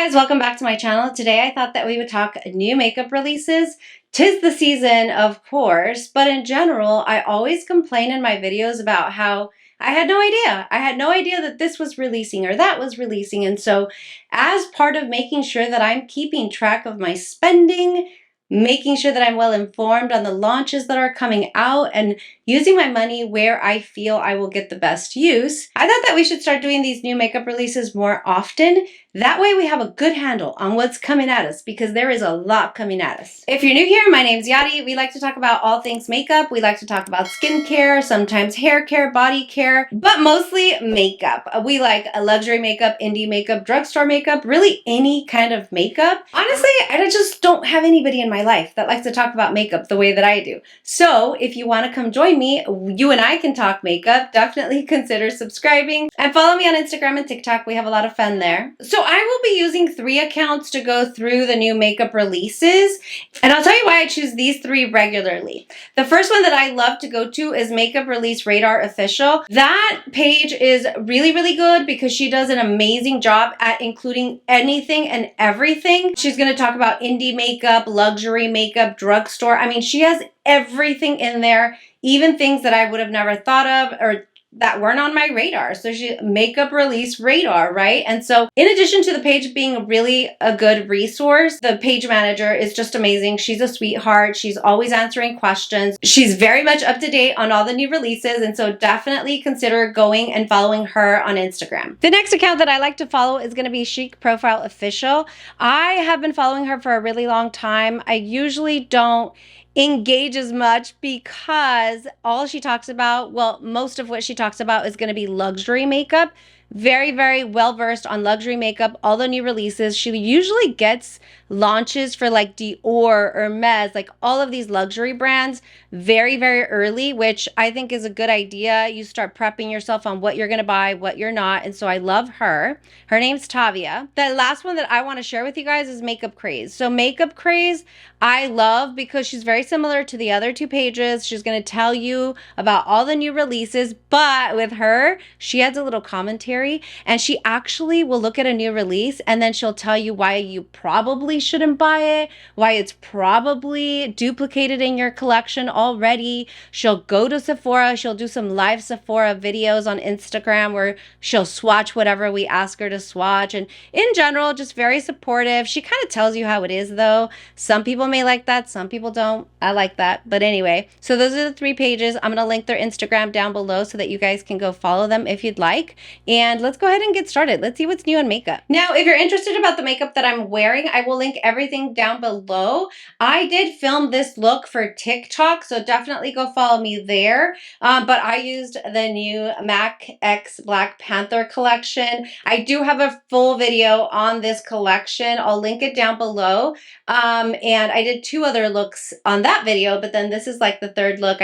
guys, welcome back to my channel. Today I thought that we would talk new makeup releases. 'Tis the season, of course, but in general, I always complain in my videos about how I had no idea. I had no idea that this was releasing or that was releasing. And so as part of making sure that I'm keeping track of my spending, making sure that I'm well informed on the launches that are coming out and using my money where I feel I will get the best use, I thought that we should start doing these new makeup releases more often. That way we have a good handle on what's coming at us because there is a lot coming at us. If you're new here, my name's Yadi. We like to talk about all things makeup. We like to talk about skincare, sometimes hair care, body care, but mostly makeup. We like a luxury makeup, indie makeup, drugstore makeup, really any kind of makeup. Honestly, I just don't have anybody in my life that likes to talk about makeup the way that I do. So if you want to come join me, you and I can talk makeup. Definitely consider subscribing and follow me on Instagram and TikTok. We have a lot of fun there. So I will be using 3 accounts to go through the new makeup releases. And I'll tell you why I choose these 3 regularly. The first one that I love to go to is Makeup Release Radar Official. That page is really, really good because she does an amazing job at including anything and everything. She's going to talk about indie makeup, luxury makeup, drugstore. I mean, she has everything in there, even things that I would have never thought of or that weren't on my radar. So she makeup release radar, right? And so in addition to the page being really a good resource, the page manager is just amazing. She's a sweetheart. She's always answering questions. She's very much up to date on all the new releases. And so definitely consider going and following her on Instagram. The next account that I like to follow is going to be Chic Profile Official. I have been following her for a really long time. I usually don't engage as much because all she talks about, well, most of what she talks about is going to be luxury makeup. Very, very well versed on luxury makeup, all the new releases. She usually gets launches for like Dior, Hermes, like all of these luxury brands very, very early, which I think is a good idea. You start prepping yourself on what you're going to buy, what you're not. And so I love her. Her name's Tavia. The last one that I want to share with you guys is Makeup Craze. So Makeup Craze, I love because she's very similar to the other 2 pages. She's going to tell you about all the new releases, but with her, she adds a little commentary and she actually will look at a new release and then she'll tell you why you probably shouldn't buy it, why it's probably duplicated in your collection already. She'll go to Sephora. She'll do some live Sephora videos on Instagram where she'll swatch whatever we ask her to swatch. And in general, just very supportive. She kind of tells you how it is though. Some people may like that. Some people don't. I like that. But anyway, so those are the 3 pages. I'm going to link their Instagram down below so that you guys can go follow them if you'd like. And let's go ahead and get started. Let's see what's new in makeup. Now, if you're interested about the makeup that I'm wearing, I will link everything down below. I did film this look for TikTok, so definitely go follow me there. But I used the new MAC X Black Panther collection. I do have a full video on this collection. I'll link it down below. And I did 2 other looks on that video, but then this is like the 3rd look.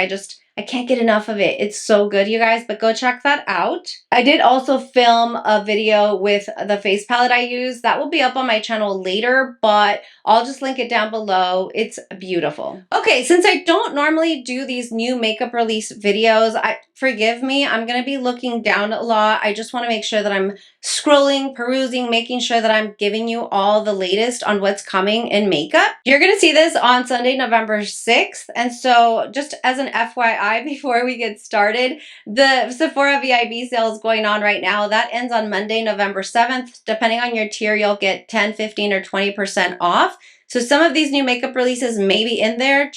I can't get enough of it. It's so good, you guys, but go check that out. I did also film a video with the face palette I use. That will be up on my channel later, but I'll just link it down below. It's beautiful. Okay, since I don't normally do these new makeup release videos, forgive me, I'm gonna be looking down a lot. I just wanna make sure that I'm scrolling, perusing, making sure that I'm giving you all the latest on what's coming in makeup. You're gonna see this on Sunday, November 6th. And so just as an FYI, before we get started, the Sephora VIB sale is going on right now. That ends on Monday, November 7th. Depending on your tier, you'll get 10, 15, or 20% off. So some of these new makeup releases may be in there.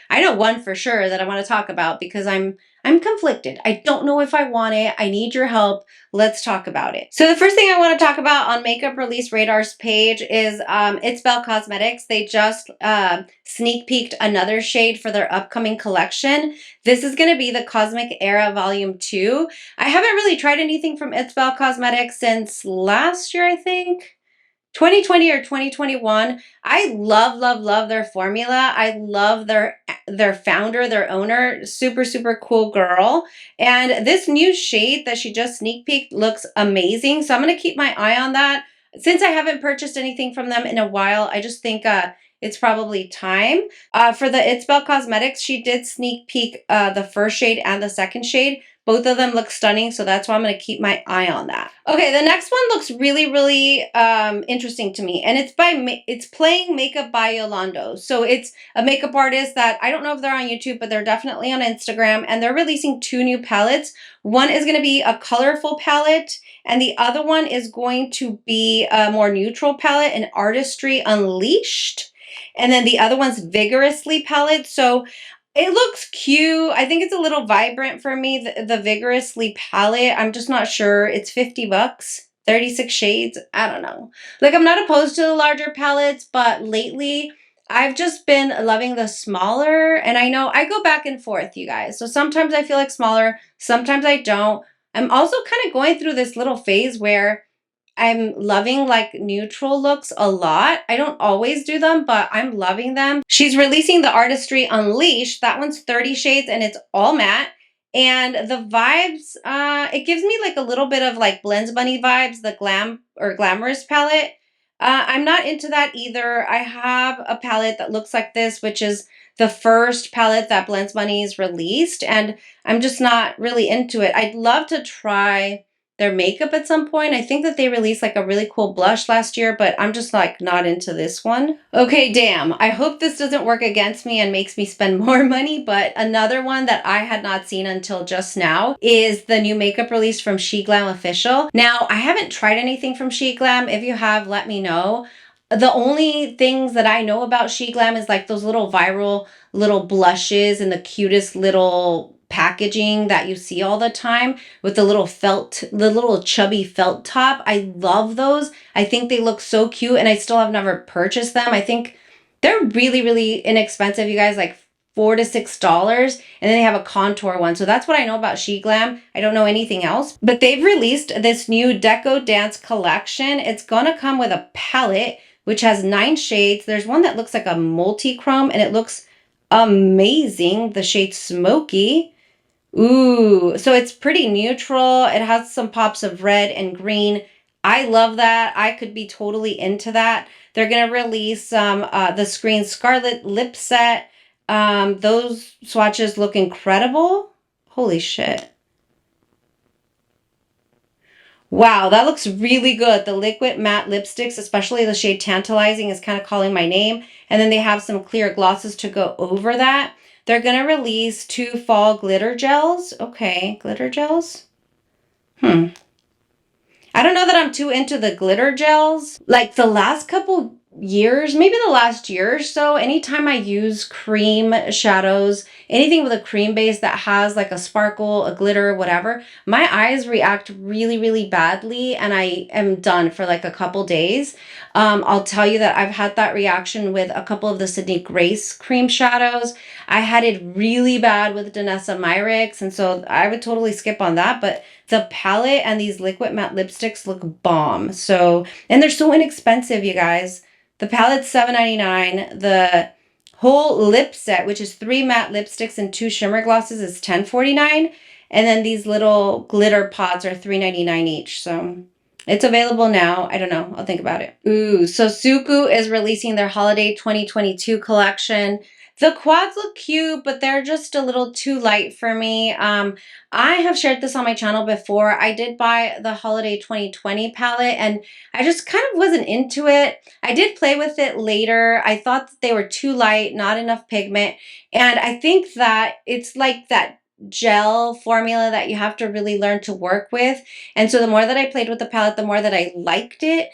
I know one for sure that I want to talk about because I'm conflicted. I don't know if I want it. I need your help. Let's talk about it. So the first thing I want to talk about on Makeup Release Radar's page is It's Belle Cosmetics. They just sneak peeked another shade for their upcoming collection. This is going to be the Cosmic Era Volume 2. I haven't really tried anything from It's Belle Cosmetics since last year, I think. 2020 or 2021. I love, love, love their formula. I love their founder, their owner, super, super cool girl. And this new shade that she just sneak peeked looks amazing. So I'm going to keep my eye on that. Since I haven't purchased anything from them in a while, I just think it's probably time. For the It's Belle Cosmetics, she did sneak peek the first shade and the second shade. Both of them look stunning, so that's why I'm going to keep my eye on that. Okay, the next one looks really, really interesting to me, and it's playing Makeup by Yolando. So it's a makeup artist that I don't know if they're on YouTube, but they're definitely on Instagram, and they're releasing 2 new palettes. One is going to be a colorful palette, and the other one is going to be a more neutral palette, an Artistry Unleashed. And then the other one's Vigorously palette. So it looks cute. I think it's a little vibrant for me, the Vigorously palette. I'm just not sure. It's 50 bucks, 36 shades. I don't know. Like, I'm not opposed to the larger palettes, but lately I've just been loving the smaller. And I know I go back and forth, you guys. So sometimes I feel like smaller, sometimes I don't. I'm also kind of going through this little phase where I'm loving like neutral looks a lot. I don't always do them, but I'm loving them. She's releasing the Artistry Unleashed. That one's 30 shades and it's all matte. And the vibes, it gives me like a little bit of like Blends Bunny vibes, the Glam or Glamorous palette. I'm not into that either. I have a palette that looks like this, which is the first palette that Blends Bunny's released, and I'm just not really into it. I'd love to try their makeup at some point. I think that they released like a really cool blush last year, but I'm just like not into this one. Okay, damn. I hope this doesn't work against me and makes me spend more money, but another one that I had not seen until just now is the new makeup release from She Glam Official. Now, I haven't tried anything from She Glam. If you have, let me know. The only things that I know about She Glam is like those little viral little blushes and the cutest little packaging that you see all the time with the little chubby felt top. I love those. I think they look so cute, and I still have never purchased them. I think they're really, really inexpensive, you guys, like $4 to $6. And then they have a contour one. So that's what I know about She Glam. I don't know anything else. But they've released this new Deco Dance collection. It's gonna come with a palette, which has 9 shades. There's one that looks like a multi-chrome, and it looks amazing. The shade Smoky. Ooh, so it's pretty neutral. It has some pops of red and green. I love that. I could be totally into that. They're going to release the Screen Scarlet lip set. Those swatches look incredible. Holy shit. Wow, that looks really good. The liquid matte lipsticks, especially the shade Tantalizing, is kind of calling my name. And then they have some clear glosses to go over that. They're going to release 2 fall glitter gels. Okay, glitter gels. I don't know that I'm too into the glitter gels. Like the last couple years, maybe the last year or so, anytime I use cream shadows, anything with a cream base that has like a sparkle, a glitter, whatever, my eyes react really, really badly, and I am done for like a couple days. I'll tell you that I've had that reaction with a couple of the Sydney Grace cream shadows. I had it really bad with Danessa Myricks, and so I would totally skip on that, but the palette and these liquid matte lipsticks look bomb. So, and they're so inexpensive, you guys. The palette's $7.99. The whole lip set, which is 3 matte lipsticks and 2 shimmer glosses, is $10.49. And then these little glitter pods are $3.99 each. So it's available now. I don't know. I'll think about it. Ooh, so Suku is releasing their Holiday 2022 collection. The quads look cute, but they're just a little too light for me. I have shared this on my channel before. I did buy the Holiday 2020 palette, and I just kind of wasn't into it. I did play with it later. I thought that they were too light, not enough pigment. And I think that it's like that gel formula that you have to really learn to work with. And so the more that I played with the palette, the more that I liked it.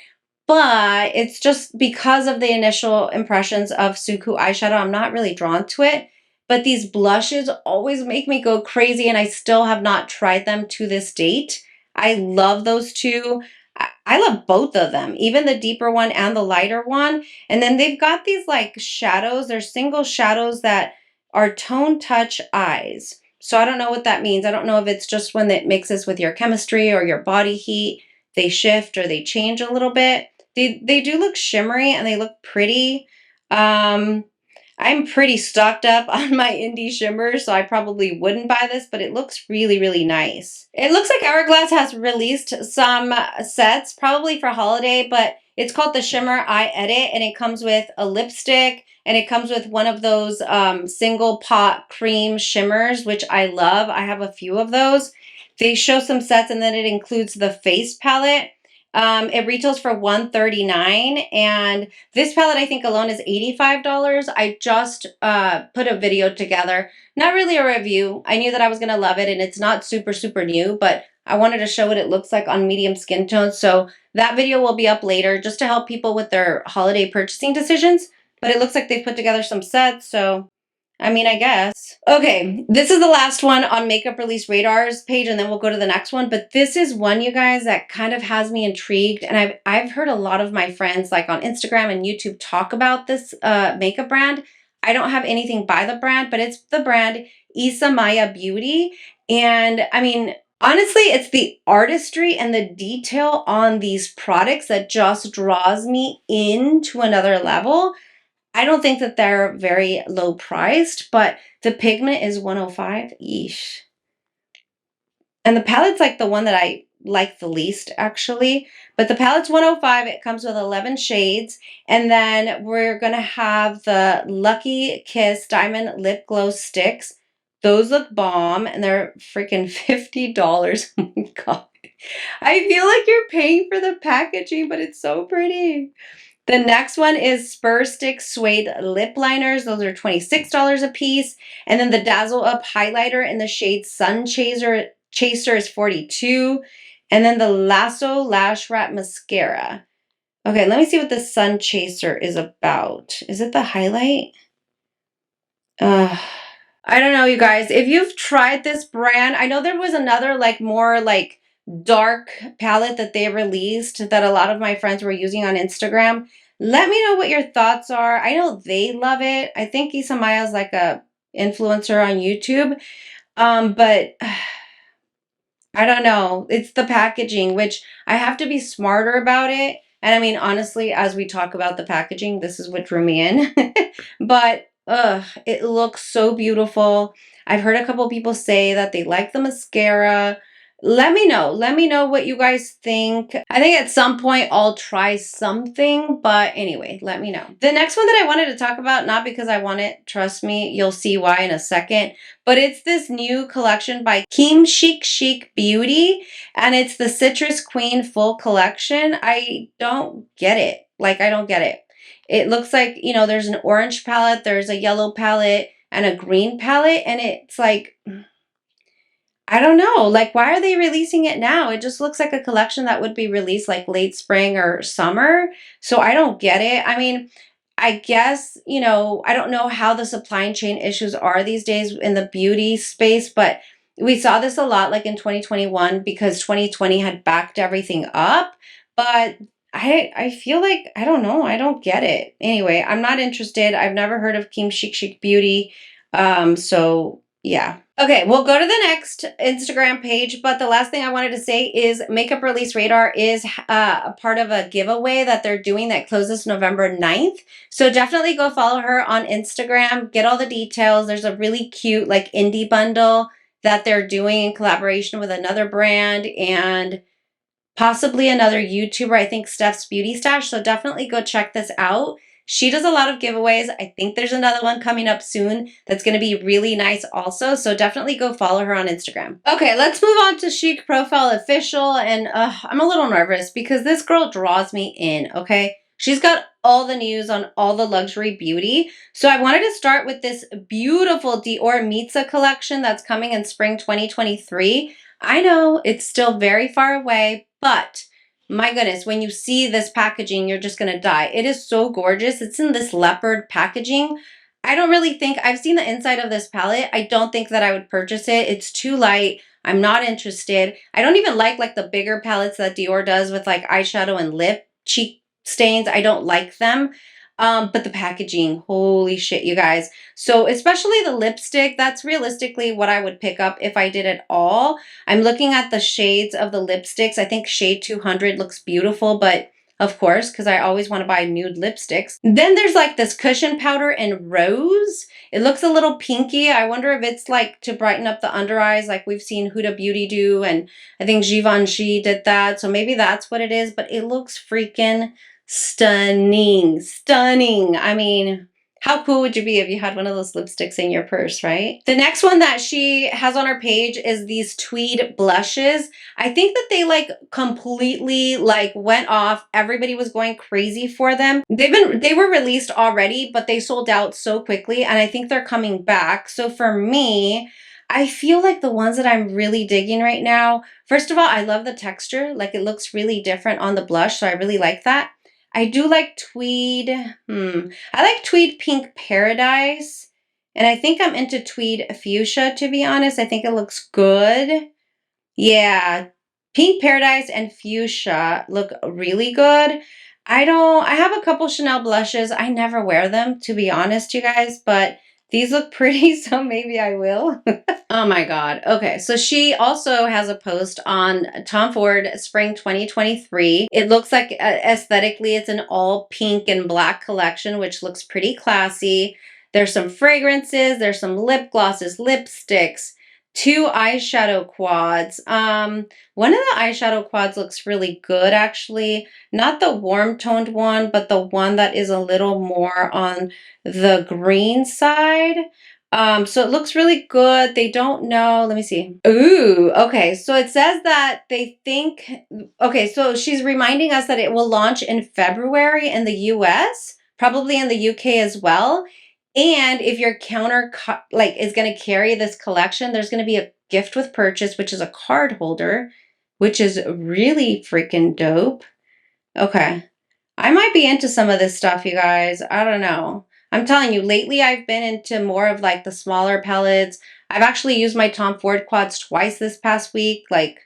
But it's just because of the initial impressions of Suku eyeshadow, I'm not really drawn to it. But these blushes always make me go crazy, and I still have not tried them to this date. I love those two. I love both of them, even the deeper one and the lighter one. And then they've got these like shadows. They're single shadows that are tone touch eyes. So I don't know what that means. I don't know if it's just when it mixes with your chemistry or your body heat, they shift or they change a little bit. They do look shimmery and they look pretty. I'm pretty stocked up on my indie shimmers, so I probably wouldn't buy this, but it looks really, really nice. It looks like Hourglass has released some sets, probably for holiday, but It's called the Shimmer Eye Edit, and it comes with a lipstick, and it comes with one of those single pot cream shimmers, which I love. I have a few of those. They show some sets, and then it includes the face palette. It retails for $139, and this palette I think alone is $85. I just put a video together, not really a review. I knew that I was gonna love it, and it's not super new, but I wanted to show what it looks like on medium skin tones. So that video will be up later just to help people with their holiday purchasing decisions. But it looks like they've put together some sets, so I mean, I guess. Okay, this is the last one on Makeup Release Radar's page, and then we'll go to the next one. But this is one, you guys, that kind of has me intrigued. And I've heard a lot of my friends, like on Instagram and YouTube, talk about this makeup brand. I don't have anything by the brand, but it's the brand Isamaya Beauty. And I mean, honestly, it's the artistry and the detail on these products that just draws me into another level. I don't think that they're very low priced, but the pigment is 105. Yeesh. And the palette's like the one that I like the least, actually. But the palette's 105. It comes with 11 shades. And then we're going to have the Lucky Kiss Diamond Lip Glow Sticks. Those look bomb, and they're freaking $50. Oh my God. I feel like you're paying for the packaging, but it's so pretty. The next one is Spur Stick Suede Lip Liners. Those are $26 a piece. And then the Dazzle Up Highlighter in the shade Sun Chaser is $42. And then the Lasso Lash Wrap Mascara. Okay, let me see what the Sun Chaser is about. Is it the highlight? I don't know, you guys. If you've tried this brand, I know there was another like more like dark palette that they released that a lot of my friends were using on Instagram. Let me know what your thoughts are. I know they love it. I think Isamaya is like a influencer on YouTube. But I don't know. It's the packaging, which I have to be smarter about it. And I mean, honestly, as we talk about the packaging, this is what drew me in. But it looks so beautiful. I've heard a couple people say that they like the mascara. Let me know. Let me know what you guys think. I think at some point I'll try something, but anyway, let me know. The next one that I wanted to talk about, not because I want it, trust me, you'll see why in a second, but it's this new collection by Chic Beauty, and it's the Citrus Queen Full Collection. I don't get it. Like, I don't get it. It looks like, you know, there's an orange palette, there's a yellow palette, and a green palette, and it's like, I don't know. Like, why are they releasing it now? It just looks like a collection that would be released like late spring or summer. So I don't get it. I mean, I guess, you know, I don't know how the supply chain issues are these days in the beauty space, but we saw this a lot like in 2021 because 2020 had backed everything up. But I feel like, I don't know. I don't get it. Anyway, I'm not interested. I've never heard of Chic Beauty. So yeah. Okay, we'll go to the next Instagram page, but the last thing I wanted to say is Makeup Release Radar is a part of a giveaway that they're doing that closes November 9th. So definitely go follow her on Instagram, get all the details. There's a really cute like indie bundle that they're doing in collaboration with another brand and possibly another YouTuber, I think Steph's Beauty Stash. So definitely go check this out. She does a lot of giveaways. I think there's another one coming up soon that's going to be really nice also. So definitely go follow her on Instagram. Okay, let's move on to Chic Profile Official. And I'm a little nervous because this girl draws me in, okay? She's got all the news on all the luxury beauty. So I wanted to start with this beautiful Dior Mitsa collection that's coming in spring 2023. I know it's still very far away, but my goodness, when you see this packaging, you're just going to die. It is so gorgeous. It's in this leopard packaging. I don't really think, I've seen the inside of this palette. I don't think that I would purchase it. It's too light. I'm not interested. I don't even like the bigger palettes that Dior does with like eyeshadow and lip cheek stains. I don't like them. But the packaging, holy shit, you guys. So especially the lipstick, that's realistically what I would pick up if I did it all. I'm looking at the shades of the lipsticks. I think shade 200 looks beautiful, but of course, because I always want to buy nude lipsticks. Then there's like this cushion powder in rose. It looks a little pinky. I wonder if it's like to brighten up the under eyes like we've seen Huda Beauty do, and I think Givenchy did that. So maybe that's what it is, but it looks freaking Stunning, stunning. I mean, how cool would you be if you had one of those lipsticks in your purse, right? The next one that she has on her page is these tweed blushes. I think that they like completely like went off. Everybody was going crazy for them. They were released already, but they sold out so quickly, and I think they're coming back. So for me, I feel like the ones that I'm really digging right now, first of all, I love the texture. Like it looks really different on the blush, so I really like that. I do like tweed. I like tweed pink paradise. And I think I'm into tweed fuchsia, to be honest. I think it looks good. Yeah, pink paradise and fuchsia look really good. I have a couple Chanel blushes. I never wear them, to be honest, you guys, but these look pretty, so maybe I will. Oh my God. Okay, so she also has a post on Tom Ford Spring 2023. It looks like aesthetically it's an all pink and black collection, which looks pretty classy. There's some fragrances, there's some lip glosses, lipsticks, two eyeshadow quads. One of the eyeshadow quads looks really good, actually. Not the warm toned one, but the one that is a little more on the green side. So it looks really good. They don't know. Let me see. Ooh, okay. So it says that they think, okay, so she's reminding us that it will launch in February in the US, probably in the UK as well. And if your counter like is going to carry this collection, there's going to be a gift with purchase, which is a card holder, which is really freaking dope. Okay. I might be into some of this stuff, you guys. I don't know. I'm telling you, lately I've been into more of like the smaller palettes. I've actually used my Tom Ford quads twice this past week. Like,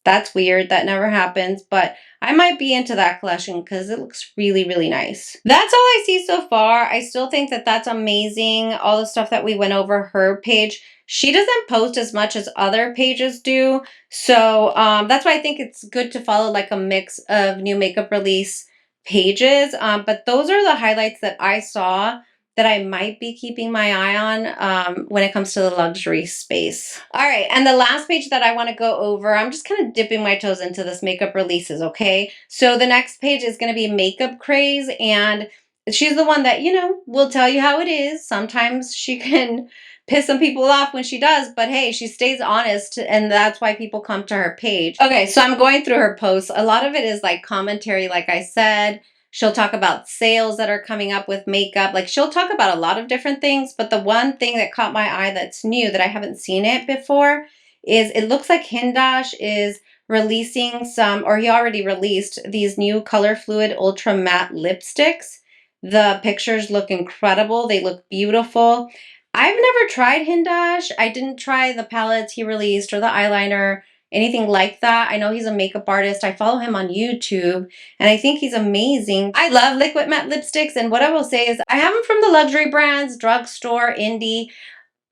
that's weird. That never happens. But I might be into that collection because it looks really, really nice. That's all I see so far. I still think that that's amazing. All the stuff that we went over her page. She doesn't post as much as other pages do. So that's why I think it's good to follow like a mix of new makeup release pages. But those are the highlights that I saw that I might be keeping my eye on when it comes to the luxury space. All right, and the last page that I want to go over, I'm just kind of dipping my toes into this makeup releases, okay? So the next page is going to be Makeup Craze, and she's the one that, you know, will tell you how it is. Sometimes she can piss some people off when she does, but hey, she stays honest, and that's why people come to her page. Okay, so I'm going through her posts. A lot of it is like commentary, like I said. She'll talk about sales that are coming up with makeup. Like she'll talk about a lot of different things, but the one thing that caught my eye that's new that I haven't seen it before is it looks like Hindash is releasing some, or he already released these new Color Fluid Ultra Matte lipsticks. The pictures look incredible. They look beautiful. I've never tried Hindash. I didn't try the palettes he released or the eyeliner, anything like that. I know he's a makeup artist. I follow him on YouTube and I think he's amazing. I love liquid matte lipsticks, and what I will say is I have them from the luxury brands, drugstore, indie.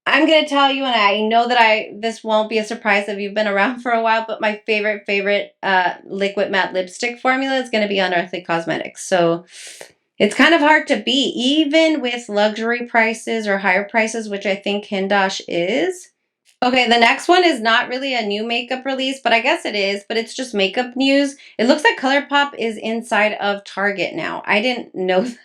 I'm going to tell you, and I know that this won't be a surprise if you've been around for a while, but my favorite liquid matte lipstick formula is going to be Unearthly Cosmetics. So it's kind of hard to beat, even with luxury prices or higher prices, which I think Hindash is. Okay, the next one is not really a new makeup release, but I guess it is, but it's just makeup news. It looks like Colourpop is inside of Target now. I didn't know that.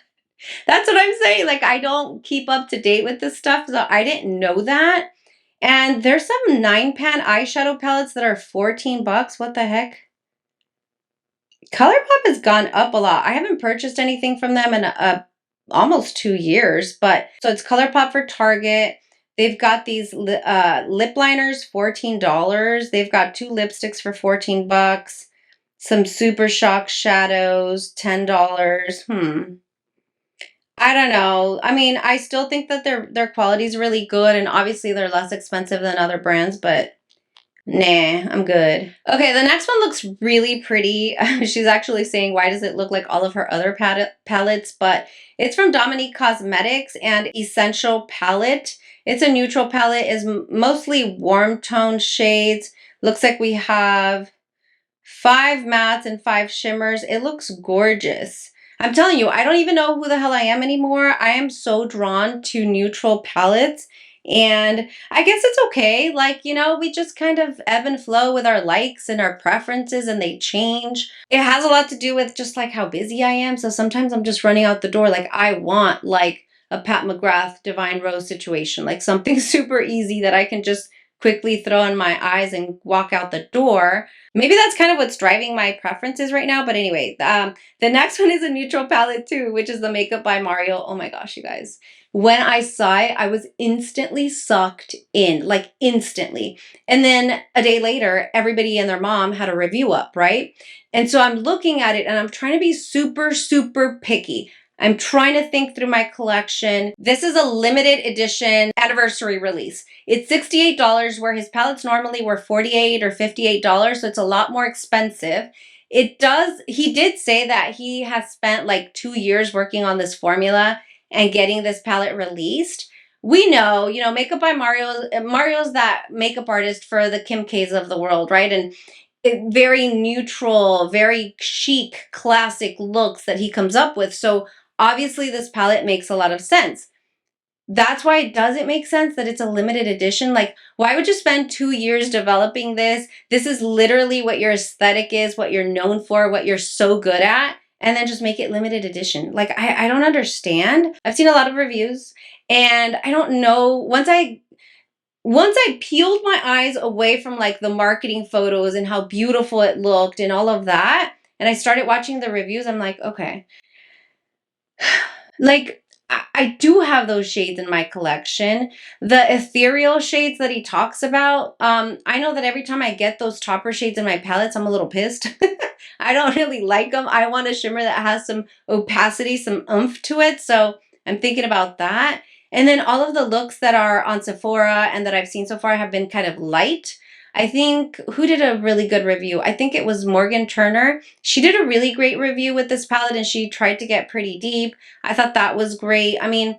That's what I'm saying. Like, I don't keep up to date with this stuff, so I didn't know that. And there's some 9-pan eyeshadow palettes that are 14 bucks. What the heck? Colourpop has gone up a lot. I haven't purchased anything from them in almost 2 years, but so it's Colourpop for Target. They've got these lip liners, $14. They've got 2 lipsticks for 14 bucks. Some Super Shock shadows, $10. I don't know. I mean, I still think that their quality is really good, and obviously they're less expensive than other brands, but nah, I'm good. Okay, the next one looks really pretty. She's actually saying, why does it look like all of her other palettes? But it's from Dominique Cosmetics and Essential Palette. It's a neutral palette. It's mostly warm tone shades. Looks like we have 5 mattes and 5 shimmers. It looks gorgeous. I'm telling you, I don't even know who the hell I am anymore. I am so drawn to neutral palettes. And I guess it's okay. Like, you know, we just kind of ebb and flow with our likes and our preferences, and they change. It has a lot to do with just like how busy I am. So sometimes I'm just running out the door. Like, I want like a Pat McGrath Divine Rose situation, like something super easy that I can just quickly throw in my eyes and walk out the door. Maybe that's kind of what's driving my preferences right now. But anyway, the next one is a neutral palette too, which is the Makeup by Mario. Oh my gosh, you guys. When I saw it, I was instantly sucked in, like instantly. And then a day later, everybody and their mom had a review up, right? And so I'm looking at it and I'm trying to be super, super picky. I'm trying to think through my collection. This is a limited edition anniversary release. It's $68 where his palettes normally were $48 or $58, so it's a lot more expensive. He did say that he has spent like 2 years working on this formula and getting this palette released. We know, you know, Makeup by Mario's that makeup artist for the Kim K's of the world, right? And very neutral, very chic, classic looks that he comes up with. So obviously this palette makes a lot of sense. That's why it doesn't make sense that it's a limited edition. Like, why would you spend 2 years developing this? This is literally what your aesthetic is, what you're known for, what you're so good at, and then just make it limited edition. Like, I don't understand. I've seen a lot of reviews, and I don't know. Once I peeled my eyes away from like the marketing photos and how beautiful it looked and all of that, and I started watching the reviews, I'm like, okay. Like, I do have those shades in my collection. The ethereal shades that he talks about, I know that every time I get those topper shades in my palettes, I'm a little pissed. I don't really like them. I want a shimmer that has some opacity, some oomph to it. So I'm thinking about that. And then all of the looks that are on Sephora and that I've seen so far have been kind of light. I think, who did a really good review? I think it was Morgan Turner. She did a really great review with this palette and she tried to get pretty deep. I thought that was great. I mean,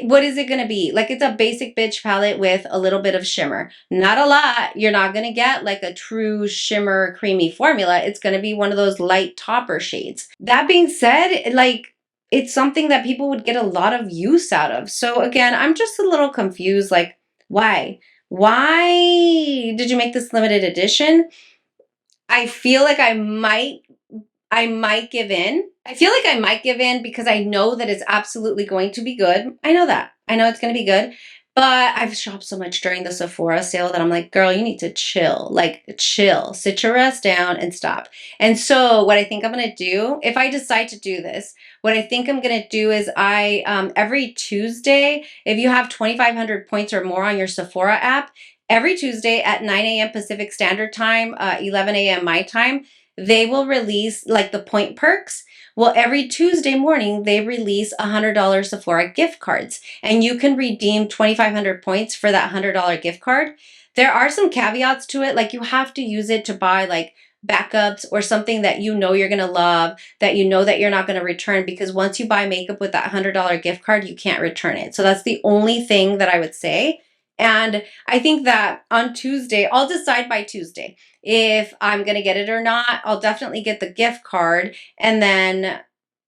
what is it going to be? Like, it's a basic bitch palette with a little bit of shimmer. Not a lot. You're not going to get like a true shimmer creamy formula. It's going to be one of those light topper shades. That being said, like, it's something that people would get a lot of use out of. So again, I'm just a little confused. Like, why? Why did you make this limited edition? I feel like I might give in. I feel like I might give in because I know that it's absolutely going to be good. I know that. I know it's going to be good. But I've shopped so much during the Sephora sale that I'm like, girl, you need to chill. Like, chill. Sit your ass down and stop. And so what I think I'm going to do, if I decide to do this, what I think I'm going to do is every Tuesday, if you have 2,500 points or more on your Sephora app, every Tuesday at 9 a.m. Pacific Standard Time, 11 a.m. my time, they will release like the point perks. Well, every Tuesday morning, they release $100 Sephora gift cards, and you can redeem 2,500 points for that $100 gift card. There are some caveats to it, like you have to use it to buy like backups or something that you know you're going to love, that you know that you're not going to return, because once you buy makeup with that $100 gift card, you can't return it. So that's the only thing that I would say. And I think that on Tuesday, I'll decide by Tuesday if I'm going to get it or not. I'll definitely get the gift card, and then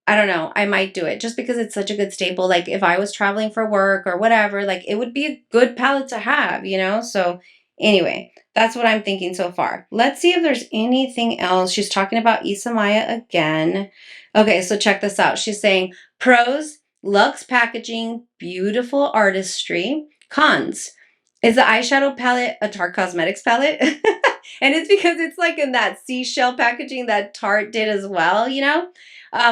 I don't know, I might do it just because it's such a good staple. Like, if I was traveling for work or whatever, like, it would be a good palette to have, you know? So anyway, that's what I'm thinking so far. Let's see if there's anything else. She's talking about Isamaya again. Okay, so check this out. She's saying pros, luxe packaging, beautiful artistry. Cons, is the eyeshadow palette a Tarte Cosmetics palette? And it's because it's like in that seashell packaging that Tarte did as well, you know?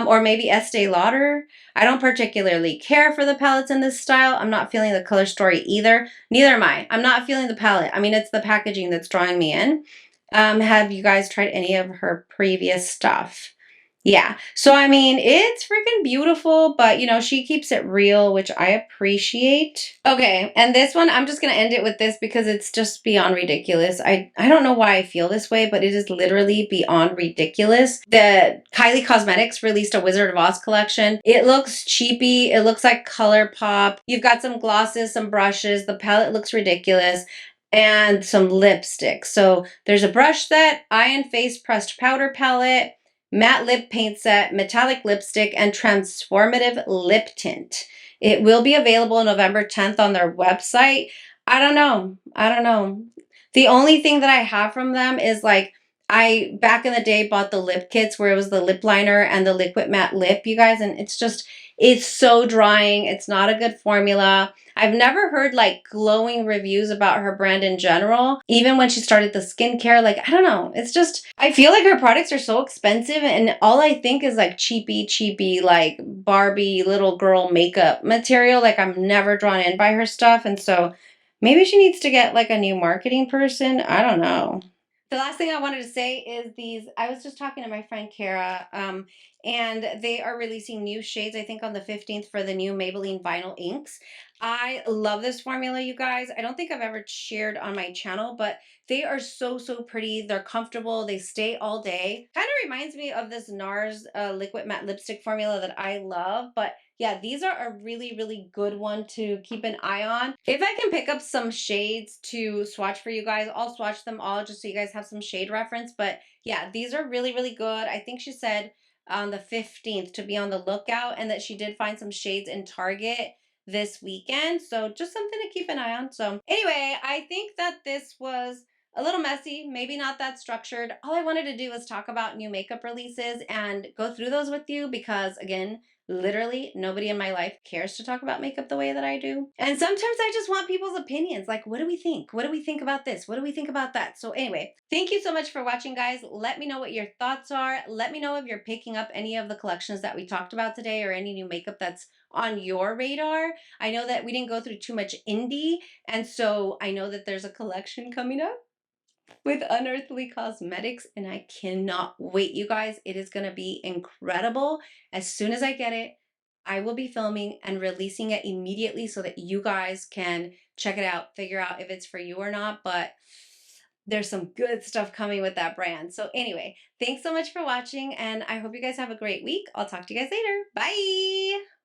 Or maybe Estee Lauder. I don't particularly care for the palettes in this style. I'm not feeling the color story either. Neither am I. I'm not feeling the palette. I mean, it's the packaging that's drawing me in. Have you guys tried any of her previous stuff? Yeah. So, I mean, it's freaking beautiful, but, you know, she keeps it real, which I appreciate. Okay. And this one, I'm just going to end it with this because it's just beyond ridiculous. I don't know why I feel this way, but it is literally beyond ridiculous. The Kylie Cosmetics released a Wizard of Oz collection. It looks cheapy. It looks like Colourpop. You've got some glosses, some brushes. The palette looks ridiculous. And some lipstick. So there's a brush set, eye and face pressed powder palette, matte lip paint set, metallic lipstick, and transformative lip tint. It will be available November 10th on their website. I don't know. I don't know. The only thing that I have from them is like, I back in the day bought the lip kits where it was the lip liner and the liquid matte lip, you guys, and it's so drying. It's not a good formula. I've never heard like glowing reviews about her brand in general. Even when she started the skincare, like, I don't know. It's just, I feel like her products are so expensive and all I think is like cheapy, like Barbie little girl makeup material. Like I'm never drawn in by her stuff. And so maybe she needs to get like a new marketing person. I don't know. The last thing I wanted to say is these. I was just talking to my friend Kara, and they are releasing new shades, I think on the 15th for the new Maybelline Vinyl Inks. I love this formula, you guys. I don't think I've ever shared on my channel, but they are so, so pretty. They're comfortable. They stay all day. Kind of reminds me of this NARS liquid matte lipstick formula that I love, but yeah, these are a really, really good one to keep an eye on. If I can pick up some shades to swatch for you guys, I'll swatch them all just so you guys have some shade reference. But yeah, these are really, really good. I think she said on the 15th to be on the lookout and that she did find some shades in Target this weekend. So just something to keep an eye on. So anyway, I think that this was a little messy, maybe not that structured. All I wanted to do was talk about new makeup releases and go through those with you because, again, literally nobody in my life cares to talk about makeup the way that I do. And sometimes I just want people's opinions. Like, what do we think? What do we think about this? What do we think about that? So anyway, thank you so much for watching, guys. Let me know what your thoughts are. Let me know if you're picking up any of the collections that we talked about today or any new makeup that's on your radar. I know that we didn't go through too much indie, and so I know that there's a collection coming up with Unearthly Cosmetics, and I cannot wait, you guys. It is going to be incredible. As soon as I get it, I will be filming and releasing it immediately so that you guys can check it out, figure out if it's for you or not. But there's some good stuff coming with that brand. So anyway, thanks so much for watching, and I hope you guys have a great week. I'll talk to you guys later. Bye!